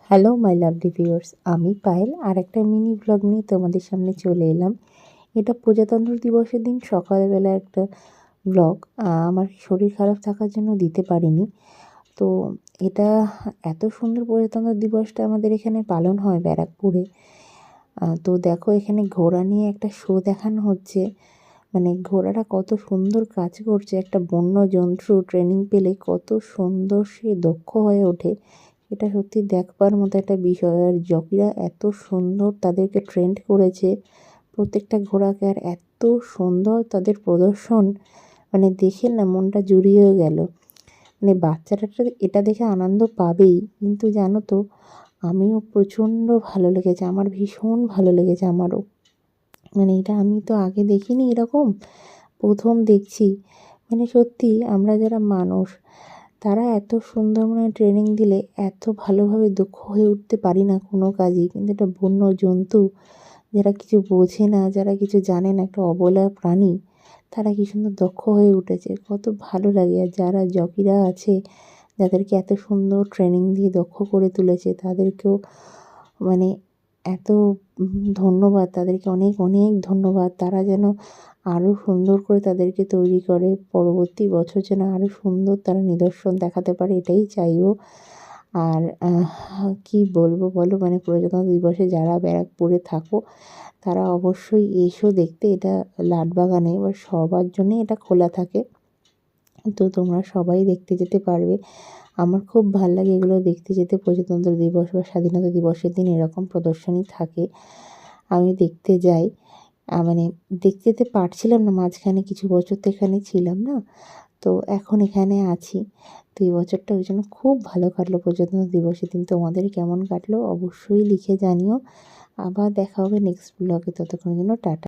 Hello my lovely viewers, আমি পায়েল আর একটা mini blog নিয়ে তোমাদের সামনে চলে এলাম। এটা প্রজাতন্ত্র দিবসের দিন সকালবেলা একটা ব্লগ। আমার শরীর খারাপ থাকার জন্য দিতে পারিনি। তো এটা এত সুন্দর প্রজাতন্ত্র দিবসটা আমাদের এখানে পালন হয় ব্যারাকপুরে। তো দেখো এখানে ঘোড়া নিয়ে একটা শো দেখানো হচ্ছে। মানে ঘোড়াটা কত সুন্দর কাজ করছে, একটা বন্য জন্তু ট্রেনিং পেলে কত সুন্দর সে দক্ষ হয়ে ওঠে, এটা সত্যি দেখবার মতো একটা বিষয়। আর জকিরা এত সুন্দর তাদেরকে ট্রেন্ড করেছে, প্রত্যেকটা ঘোড়াকে, আর এত সুন্দর তাদের প্রদর্শন, মানে দেখে না মনটা জুড়িয়ে গেল। মানে বাচ্চাটা এটা দেখে আনন্দ পাবেই, কিন্তু জানো তো আমিও প্রচণ্ড ভালো লেগেছে, আমার ভীষণ ভালো লেগেছে আমারও। মানে এটা আমি তো আগে দেখিনি এরকম, প্রথম দেখছি। মানে সত্যি আমরা যারা মানুষ তারা এত সুন্দর মানে ট্রেনিং দিলে এত ভালোভাবে দক্ষ হয়ে উঠতে পারি না কোনো কাজই, কিন্তু একটা বন্য জন্তু যারা কিছু বোঝে না, যারা কিছু জানে না, একটা অবলা প্রাণী, তারা কি সুন্দর দক্ষ হয়ে উঠেছে, কত ভালো লাগে। আর যারা জকিরা আছে যাদেরকে এত সুন্দর ট্রেনিং দিয়ে দক্ষ করে তুলেছে তাদেরকেও মানে এত ধন্যবাদ, তাদেরকে অনেক অনেক ধন্যবাদ। তারা যেন আরও সুন্দর করে তাদেরকে তৈরি করে, পরবর্তী বছর যেন আরও সুন্দর তারা নিদর্শন দেখাতে পারে, এটাই চাইবো। আর কি বলবো বলো, মানে প্রজাতন্ত্র দিবসে যারা ব্যারাকপুরে থাকো তারা অবশ্যই এসো দেখতে। এটা লাটবাগানে বা সবার জন্যই এটা খোলা থাকে, তো তোমরা সবাই দেখতে যেতে পারবে। আমার খুব ভাল লাগে এগুলো দেখতে যেতে। প্রজাতন্ত্র দিবস বা স্বাধীনতা দিবসের দিন এরকম প্রদর্শনী থাকে, আমি দেখতে যাই। মানে দেখতে যেতে পারছিলাম না, মাঝখানে কিছু বছর তো এখানে ছিলাম না, তো এখন এখানে আছি। তো এই বছরটা ওই জন্য খুব ভালো কাটলো প্রজাতন্ত্র দিবসের দিন। তোমাদের কেমন কাটলো অবশ্যই লিখে জানিও। আবার দেখা হবে নেক্সট ব্লগে, ততক্ষণের জন্য টাটা।